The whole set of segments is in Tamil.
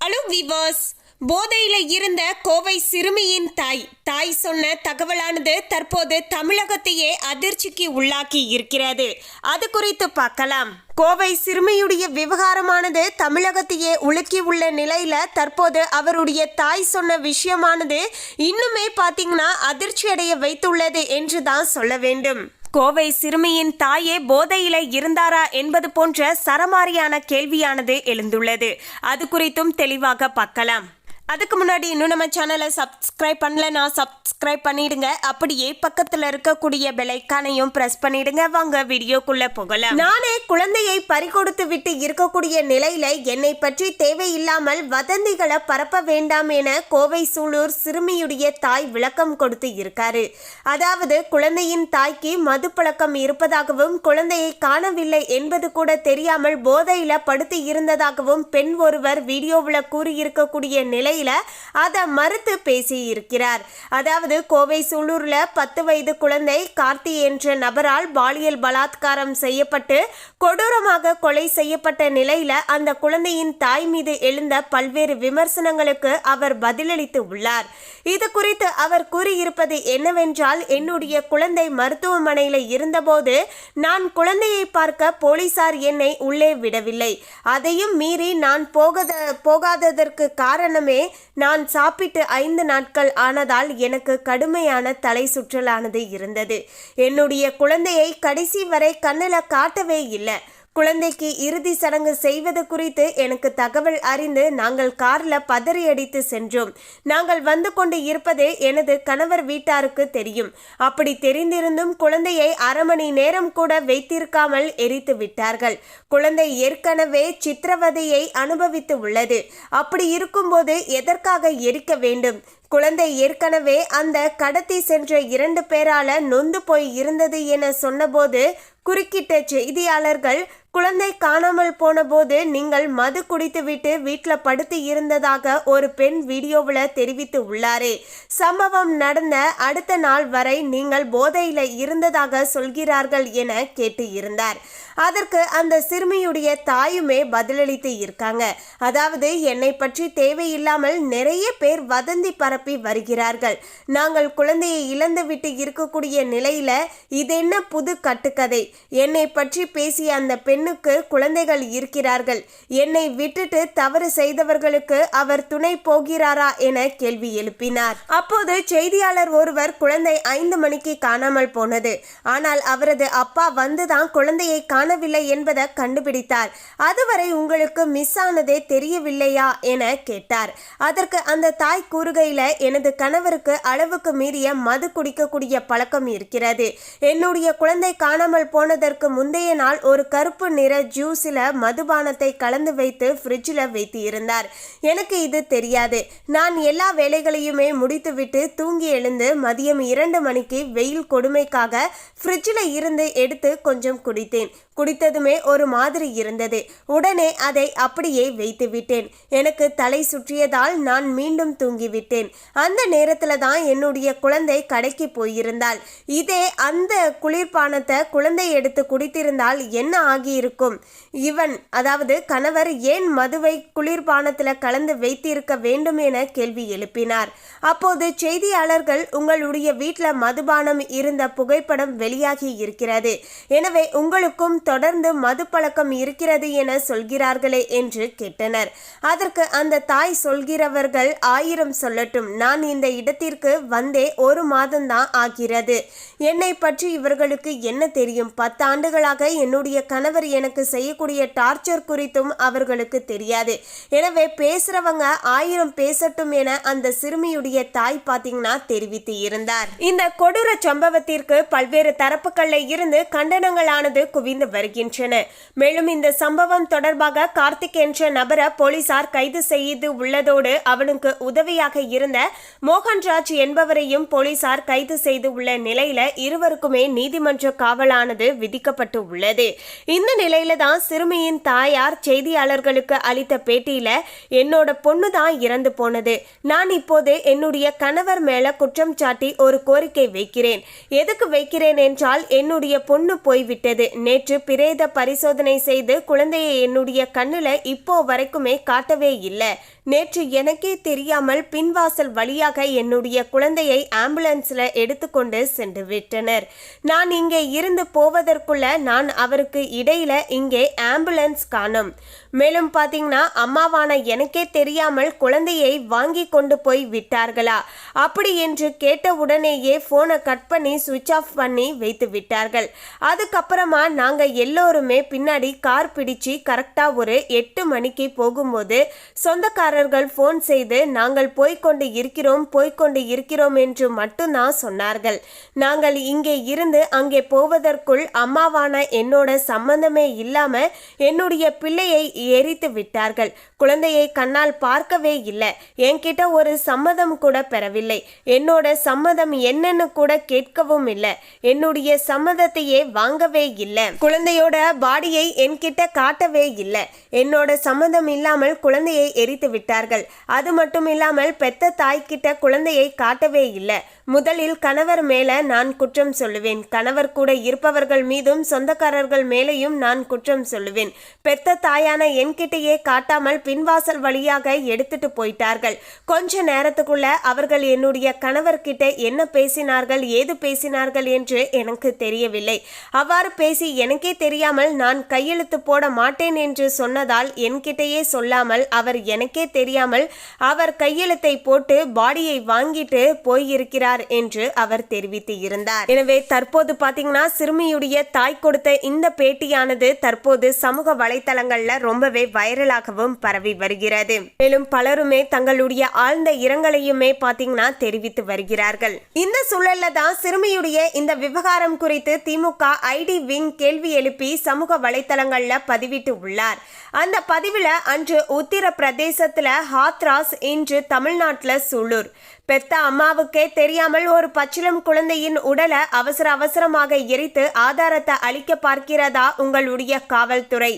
ஹலோ விவர்ஸ், போதையில இருந்த கோவை சிறுமியின் தாய் சொன்ன தகவலானது தற்போது தமிழகத்தையே அதிர்ச்சிக்கு உள்ளாக்கி இருக்கிறது. அது குறித்து பார்க்கலாம். கோவை சிறுமியுடைய விவகாரமானது தமிழகத்தையே உலுக்கி உள்ள நிலையில தற்போது அவருடைய தாய் சொன்ன விஷயமானது இன்னுமே பாத்தீங்கன்னா அதிர்ச்சி அடைய வைத்துள்ளது என்று தான் சொல்ல வேண்டும். கோவை சிறுமியின் தாயே போதையில இருந்தாரா என்பது போன்ற சரமாரியான கேள்வியானது எழுந்துள்ளது. அது குறித்தும் தெளிவாக பார்க்கலாம். அதுக்கு முன்னாடி இன்னும் நம்ம சேனலை சப்ஸ்கிரைப் பண்ணலன்னா சப்ஸ்கிரைப் பண்ணிடுங்க. அப்படியே பக்கத்துல இருக்கக்கூடிய பெல் ஐகானையும் பிரஸ் பண்ணிடுங்க. வாங்க வீடியோக்குள்ள போகலாம். நானே குழந்தையை பறிகொடுத்து விட்டு இருக்கக்கூடிய நிலையில என்னை பற்றி தேவையில்லாமல் வதந்திகளை பரப்ப வேண்டாம் என கோவை சூலூர் சிறுமியுடைய தாய் விளக்கம் கொடுத்து இருக்காரு. அதாவது குழந்தையின் தாய்க்கு மது பழக்கம் இருப்பதாகவும் குழந்தையை காணவில்லை என்பது கூட தெரியாமல் போதையில படுத்து இருந்ததாகவும் பெண் ஒருவர் வீடியோவில் கூறியிருக்கக்கூடிய நிலையில அதை மறுத்து பேசி இருக்கிறார். அதாவது கோவை சூலூர்ல 10 வயது குழந்தை கார்த்தி என்ற நபரால் பாலியல் பலாத்காரம் செய்யப்பட்டு கொடூரமாக கொலை செய்யப்பட்ட நிலையில அந்த குழந்தையின் தாய் மீது எழுந்த பல்வேறு விமர்சனங்களுக்கு அவர் பதிலளித்து உள்ளார். இது குறித்து அவர் கூறியிருப்பது என்னவென்றால், என்னுடைய குழந்தை மருத்துவமனையில் இருந்தபோது நான் குழந்தையை பார்க்க போலீசார் என்னை உள்ளே விடவில்லை. அதையும் மீறி நான் போகாததற்கு காரணமே நான் சாப்பிட்டு 5 நாட்கள் ஆனதால் எனக்கு கடுமையான தலை சுற்றலானது இருந்தது. என்னுடைய குழந்தையை கடைசி வரை கண்ணில் காட்டவே இல்லை. குழந்தைக்கு இறுதி சடங்கு செய்வது குறித்து எனக்கு தகவல் அறிந்து நாங்கள் கார்ல பதறி அடித்து சென்றோம். நாங்கள் வந்து கொண்டு இருப்பது எனது கணவர் வீட்டாருக்கு தெரியும். அப்படி தெரிந்திருந்தும் குழந்தையை 1/2 மணி நேரம் கூட வைத்திருக்காமல் எரித்து விட்டார்கள். குழந்தை ஏற்கனவே சித்திரவதையை அனுபவித்து உள்ளது. அப்படி இருக்கும்போது எதற்காக எரிக்க வேண்டும்? குழந்தை ஏற்கனவே அந்த கடத்தி சென்ற 2 பேரால நொந்து போய் இருந்தது என சொன்னபோது குறுக்கிட்ட செய்தியாளர்கள், குழந்தை காணாமல் போன போது நீங்கள் மது குடித்துவிட்டு வீட்டில் படுத்து இருந்ததாக ஒரு பெண் வீடியோவில் தெரிவித்து உள்ளாரே. சம்பவம் நடந்த அடுத்த நாள் வரை நீங்கள் போதையில் இருந்ததாக சொல்கிறார்கள் என கேட்டு இருந்தார். அதற்கு அந்த சிறுமியுடைய தாயுமே பதிலளித்து இருக்காங்க. அதாவது என்னை பற்றி தேவையில்லாமல் நிறைய பேர் வதந்தி பரப்பி வருகிறார்கள். நாங்கள் குழந்தையை இழந்து விட்டு இருக்கக்கூடிய நிலையில இது என்ன புது கட்டுக்கதை? என்னை பற்றி பேசிய அந்த பெண்ணுக்கு குழந்தைகள் இருக்கிறார்கள். என்னை விட்டுட்டு தவறு செய்தவர்களுக்கு அவர் துணை போகிறாரா என கேள்வி எழுப்பினார். அப்போது செய்தியாளர் ஒருவர், குழந்தை 5 மணிக்கு காணாமல் போனது, ஆனால் அவரது அப்பா வந்துதான் குழந்தையை காணவில்லை என்பதை கண்டுபிடித்தார். அதுவரை உங்களுக்கு மிஸ் ஆனதே தெரியவில்லையா என கேட்டார். அதற்கு அந்த தாய் கூறுகையில, எனது கணவருக்கு அளவுக்கு மீறிய மது குடிக்கக்கூடிய பழக்கம் இருக்கிறது. என்னுடைய குழந்தை காணாமல் போனதற்கு முந்தைய நாள் ஒரு கருப்பு நிற ஜூஸில் மதுபானத்தை கலந்து வைத்து ஃப்ரிட்ஜில் வைத்து இருந்தார். எனக்கு இது தெரியாது. நான் எல்லா வேலைகளையுமே முடித்துவிட்டு தூங்கி எழுந்து மதியம் 2 மணிக்கு வெயில் கொடுமைக்காக ஃப்ரிட்ஜில் இருந்து எடுத்து கொஞ்சம் குடித்தேன். குடித்ததுமே ஒரு மாதிரி இருந்தது. உடனே அதை அப்படியே வைத்து விட்டேன். எனக்கு தலை சுற்றியதால் நான் மீண்டும் தூங்கிவிட்டேன். அந்த நேரத்துல தான் என்னுடைய குழந்தை கடைக்கு போயிருந்தாள். இதே அந்த குளிர்பானத்தை குழந்தை எடுத்து குடித்திருந்தால் என்ன ஆகியிருக்கும்? அதாவது கணவர் ஏன் மதுவை குளிர்பானத்தில் கலந்து வைத்திருக்க வேண்டும் என கேள்வி எழுப்பினார். அப்போது செய்தியாளர்கள், உங்களுடைய வீட்டில் மதுபானம் இருந்த புகைப்படம் வெளியாகி இருக்கிறது. எனவே உங்களுக்கும் தொடர்ந்து மது பழக்கம் இருக்கிறது என சொல்கிறார்களே என்று கேட்டனர். அதற்கு அந்த தாய் சொல்கிறவர்கள், 1000 சொல்லட்டும், நான் இந்த இடத்திற்கு வந்தே 1 மாதம்தான் ஆகிறது. என்னை பற்றி இவர்களுக்கு என்ன தெரியும்? 10 ஆண்டுகளாக என்னுடைய கணவர் எனக்கு செய்யக்கூடிய டார்ச்சர் குறித்தும் அவர்களுக்கு தெரியாது. எனவே பேசுறவங்க 1000 பேசட்டும் என அந்த சிறுமியுடைய தாய் பாத்தீங்கன்னா தெரிவித்து இருந்தார். இந்த கொடூர சம்பவத்திற்கு பல்வேறு தரப்புகளில் இருந்து கண்டனங்களானது குவிந்து வருகின்றன. மேலும் இந்த சம்பவம் தொடர்பாக கார்த்திக் என்ற நபரை போலீசார் கைது செய்து உள்ளதோடு அவனுக்கு உதவியாக இருந்த மோகன்ராஜ் என்பவரையும் போலீசார் கைது செய்து உள்ள நிலையில இருவருக்குமே நீதிமன்ற காவலானது விதிக்கப்பட்டு உள்ளது. இந்த நிலையில தான் சிறுமியின் தாயார் செய்தியாளர்களுக்கு அளித்த பேட்டியில, என்னோட பொண்ணு தான் இறந்து போனது. நான் இப்போது என்னுடைய கணவர் மேல குற்றம் சாட்டி ஒரு கோரிக்கை வைக்கிறேன். எதுக்கு வைக்கிறேன் என்றால், என்னுடைய பொண்ணு போய்விட்டது. நேற்று பிரேத பரிசோதனை செய்து குழந்தையை என்னுடைய கண்ணுல இப்போ வரைக்குமே காட்டவே இல்லை. நேற்று எனக்கே தெரியாமல் பின்வாசல் வழியாக என்னுடைய குழந்தையை ஆம்புலன்ஸ்ல எடுத்துக்கொண்டு சென்று விட்டனர். நான் இங்கே இருந்து போவதற்குள்ள நான் அவருக்கு இடையில இங்கே ஆம்புலன்ஸ் காணும். மேலும் பாத்தீங்கன்னா அம்மாவான எனக்கே தெரியாமல் குழந்தையை வாங்கி கொண்டு போய் விட்டார்களா அப்படி என்று கேட்ட உடனேயே போனை கட் பண்ணி சுவிட்ச் ஆஃப் பண்ணி வைத்து விட்டார்கள். அதுக்கப்புறமா நாங்க எல்லோருமே பின்னாடி கார் பிடிச்சு கரெக்டா ஒரு 8 மணிக்கு போகும்போது சொந்தக்காரர்கள் போன் செய்து நாங்கள் போய்கொண்டு இருக்கிறோம் என்று மட்டும்தான் சொன்னார்கள். நாங்கள் இங்கே இருந்து அங்கே போவதற்குள் அம்மாவான என்னோட சம்பந்தமே இல்லாம என்னுடைய பிள்ளையை எரித்து விட்டார்கள். குழந்தையை கண்ணால் பார்க்கவே இல்லை. என்கிட்ட ஒரு சம்மதம் கூட பெறவில்லை. என்னோட சம்மதம் என்னன்னு கூட கேட்கவும் இல்லை. என்னுடைய சம்மதத்தையே வாங்கவே இல்லை. குழந்தையோட பாடியை என்கிட்ட காட்டவே இல்லை. என்னோட சம்மதம் இல்லாமல் குழந்தையை எரித்து விட்டார்கள். அது மட்டும் இல்லாமல் பெத்த தாய்கிட்ட குழந்தையை காட்டவே இல்லை. முதலில் கணவர் மேல நான் குற்றம் சொல்லுவேன். கணவர் கூட இருப்பவர்கள் மீதும் சொந்தக்காரர்கள் மேலேயும் நான் குற்றம் சொல்லுவேன். பெத்த தாயான என்கிட்டயே காட்டாமல் பின்வாசல் வழியாக எடுத்துட்டு போயிட்டார்கள். கொஞ்ச நேரத்துக்குள்ள அவர்கள் என்னுடைய கணவர்கிட்ட என்ன பேசினார்கள் ஏது பேசினார்கள் என்று எனக்கு தெரியவில்லை. அவ்வாறு பேசி எனக்கே தெரியாமல் நான் கையெழுத்து போட மாட்டேன் என்று சொன்னதால் என்கிட்டயே சொல்லாமல் அவர் எனக்கே தெரியாமல் அவர் கையெழுத்தை போட்டு பாடியை வாங்கிட்டு போயிருக்கிறார் என்று அவர் தெரிவித்து இருந்தார். எனவே தற்போது பாத்தீங்கன்னா சிறுமியுடைய தாய் கொடுத்த இந்த பேட்டியானது தற்போது சமூக வலைத்தளங்கள்ல ரொம்பவே வைரலாகவும் பரவி வருகிறது. மேலும் பலருமே தங்களுடைய ஆழ்ந்த இரங்கலையுமே பாத்தீங்கன்னா தெரிவித்து வருகிறார்கள். இந்த சூழல்ல தான் சிறுமியுடைய இந்த விவகாரம் குறித்து திமுக ஐடி விங் கேள்வி எழுப்பி சமூக வலைத்தளங்கள்ல பதிவிட்டு உள்ளார். அந்த பதிவுல அன்று உத்தரப்பிரதேசத்துல ஹாத்ராஸ், இன்று தமிழ்நாட்டுல சூலூர். பெத்த அம்மாவுக்கே தெரியாமல் ஒரு பச்சிளம் குழந்தையின் உடலை அவசரமாக எரித்து ஆதாரத்தை அளிக்க பார்க்கிறதா உங்களுடைய காவல்துறை?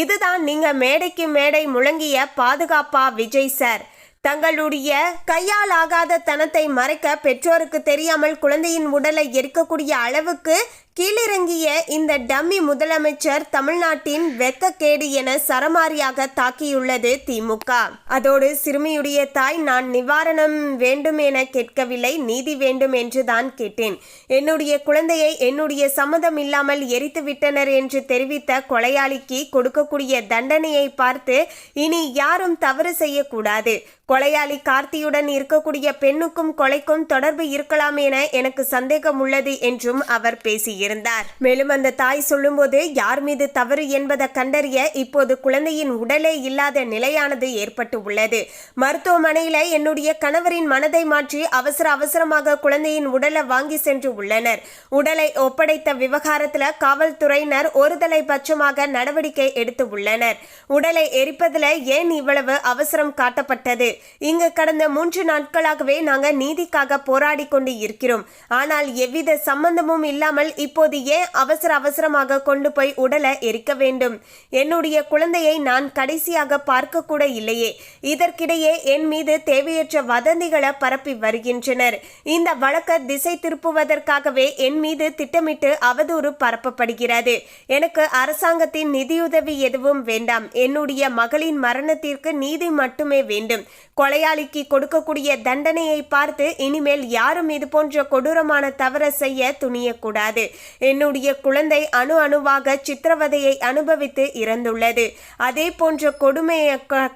இதுதான் நீங்க மேடைக்கு மேடை முழங்கிய பாதுகாப்பா விஜய் சார்? தங்களுடைய கையால் ஆகாத தனத்தை மறைக்க பெற்றோருக்கு தெரியாமல் குழந்தையின் உடலை எரிக்கக்கூடிய அளவுக்கு கீழிறங்கிய இந்த டம்மி முதலமைச்சர் தமிழ்நாட்டின் வெக்கக்கேடு என சரமாரியாக தாக்கியுள்ளது திமுக. அதோடு சிறுமியுடைய தாய், நான் நிவாரணம் வேண்டும் என கேட்கவில்லை, நீதி வேண்டும் என்று தான் கேட்டேன். என்னுடைய குழந்தையை என்னுடைய சம்மதம் இல்லாமல் எரித்து விட்டனர் என்று தெரிவித்த கொலையாளிக்கு கொடுக்கக்கூடிய தண்டனையை பார்த்து இனி யாரும் தவறு செய்யக்கூடாது. கொலையாளி கார்த்தியுடன் இருக்கக்கூடிய பெண்ணுக்கும் கொலைக்கும் தொடர்பு இருக்கலாம் என எனக்கு சந்தேகம் உள்ளது என்றும் அவர் பேசியிருந்தார். மேலும் அந்த தாய் சொல்லும்போது யார் மீது தவறு என்பதை கண்டறிய இப்போது குழந்தையின் உடலே இல்லாத நிலையானது ஏற்பட்டு உள்ளது. மருத்துவமனையில என்னுடைய கணவரின் மனதை மாற்றி அவசரமாக குழந்தையின் உடலை வாங்கி சென்று உள்ளனர். உடலை ஒப்படைத்த விவகாரத்துல காவல்துறையினர் ஒருதலை பட்சமாக நடவடிக்கை எடுத்து உள்ளனர். உடலை எரிப்பதில் ஏன் இவ்வளவு அவசரம் காட்டப்பட்டது? இங்கு கடந்த 3 நாட்களாகவே நாங்கள் நீதிக்காக போராடி கொண்டு இருக்கிறோம். ஆனால் எவ்வித சம்பந்தமும் இல்லாமல் இப்போது ஏன் அவசரமாக கொண்டு போய் உடலை எரிக்க வேண்டும்? என்னுடைய குழந்தையை நான் கடைசியாக பார்க்க கூட இல்லையே. இதற்கிடையே என் மீது தேவையற்ற வதந்திகளை பரப்பி வருகின்றனர். இந்த வழக்கை திசை திருப்புவதற்காகவே என் மீது திட்டமிட்டு அவதூறு பரப்பப்படுகிறது. எனக்கு அரசாங்கத்தின் நிதியுதவி எதுவும் வேண்டாம். என்னுடைய மகளின் மரணத்திற்கு நீதி மட்டுமே வேண்டும். கொலையாளிக்கு கொடுக்கக்கூடிய தண்டனையை பார்த்து இனிமேல் யாரும் இது போன்ற கொடூரமான தவறை செய்ய துணியக்கூடாது. என்னுடைய குழந்தை அணுவாக சித்திரவதையை அனுபவித்து இறந்துள்ளது. அதே போன்ற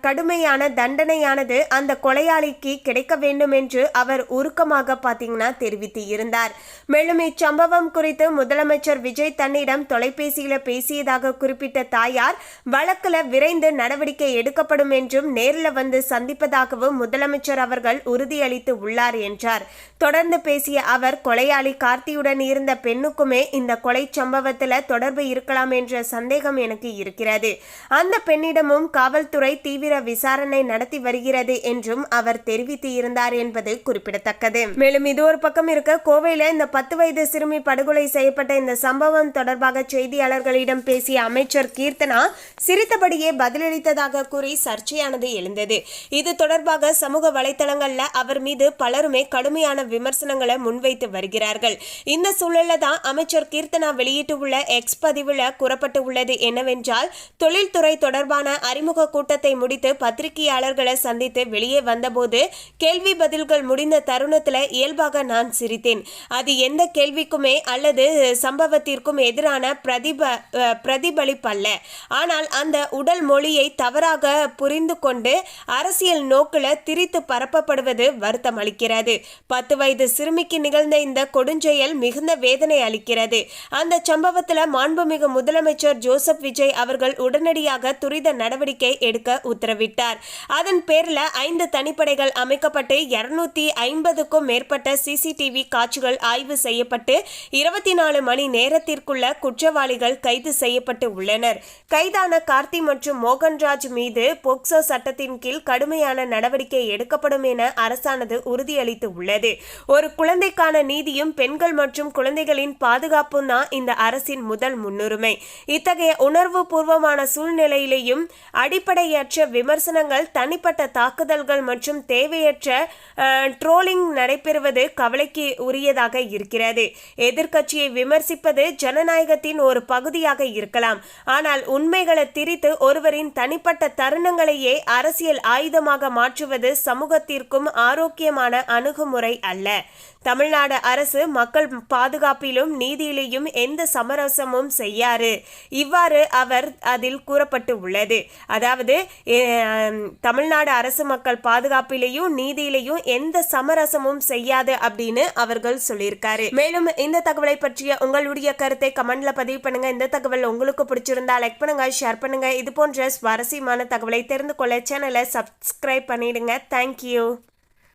கடுமையான தண்டனையானது அந்த கொலையாளிக்கு கிடைக்க வேண்டும் என்று அவர் உருக்கமாக பாத்தீங்கன்னா தெரிவித்து இருந்தார். மேலும் இச்சம்பவம் குறித்து முதலமைச்சர் விஜய் தன்னிடம் தொலைபேசியில பேசியதாக குறிப்பிட்ட தாயார், வழக்குல விரைந்து நடவடிக்கை எடுக்கப்படும் என்றும் நேரில் வந்து சந்திப்பதாக முதலமைச்சர் அவர்கள் உறுதியளித்து உள்ளார் என்றார். தொடர்ந்து பேசிய அவர், கொலையாளி கார்த்தியுடன் இருந்த பெண்ணுக்குமே இந்த கொலை சம்பவத்தில் தொடர்பு இருக்கலாம் என்ற சந்தேகம் எனக்கு இருக்கிறது. அந்த பெண்ணிடமும் காவல்துறை தீவிர விசாரணை நடத்தி வருகிறது என்றும் அவர் தெரிவித்து இருந்தார் என்பது குறிப்பிடத்தக்கது. மேலும் இது ஒரு பக்கம் இருக்க, கோவையில இந்த 10 வயது சிறுமி படுகொலை செய்யப்பட்ட இந்த சம்பவம் தொடர்பாக செய்தியாளர்களிடம் பேசிய அமைச்சர் கீர்த்தனா சிரித்தபடியே பதிலளித்ததாக கூறி சர்ச்சையானது எழுந்தது. இது தொடர்பாக சமூக வலைத்தளங்கள்ல அவர் மீது பலருமே கடுமையான விமர்சனங்களை முன்வைத்து வருகிறார்கள். இந்த சூழல்ல தான் அமைச்சர் கீர்த்தனா வெளியிட்டுள்ள எக்ஸ் பதிவில் கூறப்பட்டுள்ளது என்னவென்றால், தொழில்துறை தொடர்பான அறிமுக கூட்டத்தை முடித்து பத்திரிகையாளர்களை சந்தித்து வெளியே வந்தபோது கேள்வி பதில்கள் முடிந்த தருணத்தில் இயல்பாக நான் சிரித்தேன். அது எந்த கேள்விக்குமே அல்லது சம்பவத்திற்கும் எதிரான பிரதிபலிப்பல்ல. ஆனால் அந்த உடல் மொழியை தவறாக புரிந்து கொண்டு அரசியல் நோக்கில் திரித்து பரப்பப்படுவது வருத்தம் அளிக்கிறது. 10 வயது சிறுமிக்கு நிகழ்ந்த இந்த கொடுஞ்செயல் மிகுந்த வேதனை அளிக்கிறது. அந்த சம்பவத்தில் மாண்புமிகு முதலமைச்சர் ஜோசப் விஜய் அவர்கள் உடனடியாக துரித நடவடிக்கை எடுக்க உத்தரவிட்டார். அதன் பேரில் 5 தனிப்படைகள் அமைக்கப்பட்டு 250க்கும் மேற்பட்ட சிசிடிவி காட்சிகள் ஆய்வு செய்யப்பட்டு 24 மணி நேரத்திற்குள்ள குற்றவாளிகள் கைது செய்யப்பட்டு உள்ளனர். கைதான கார்த்தி மற்றும் மோகன்ராஜ் மீது போக்சோ சட்டத்தின் கீழ் கடுமையான நடவடிக்கை எடுக்கப்படும் என அரசானது உறுதியளித்து உள்ளது. ஒரு குழந்தைக்கான நீதியும் பெண்கள் மற்றும் குழந்தைகளின் பாதுகாப்பும் தான் இந்த அரசின் முதல் முன்னுரிமை. இத்தகைய உணர்வு பூர்வமான சூழ்நிலையிலேயும் அடிப்படையற்ற விமர்சனங்கள், தனிப்பட்ட தாக்குதல்கள் மற்றும் தேவையற்ற ட்ரோலிங் நடைபெறுவது கவலைக்கு உரியதாக இருக்கிறது. எதிர்க்கட்சியை விமர்சிப்பது ஜனநாயகத்தின் ஒரு பகுதியாக இருக்கலாம். ஆனால் உண்மைகளை திரித்து ஒருவரின் தனிப்பட்ட தருணங்களையே அரசியல் ஆயுதமாக மாற்றுவது சமூகத்திற்கும் ஆரோக்கியமான அணுகுமுறை அல்ல. தமிழ்நாடு அரசு மக்கள் பாதுகாப்பிலும் நீதியிலும் எந்த சமரசமும் செய்யாது. இவ்வாறு அவர் அதில் கூறப்பட்டு உள்ளது. அதாவது தமிழ்நாடு அரசு மக்கள் பாதுகாப்பிலையும் நீதியிலையும் எந்த சமரசமும் செய்யாது அப்படின்னு அவர்கள் சொல்லியிருக்காரு. மேலும் இந்த தகவலை பற்றிய உங்களுடைய கருத்தை கமெண்ட்ல பதிவு பண்ணுங்க. இந்த தகவல் உங்களுக்கு பிடிச்சிருந்தா லைக் பண்ணுங்க, ஷேர் பண்ணுங்க. இது போன்ற சுவாரஸ்யமான தகவலை தெரிந்து கொள்ள சேனலை சப்ஸ்கிரைப் பண்ணிடுங்க. தேங்க்யூ.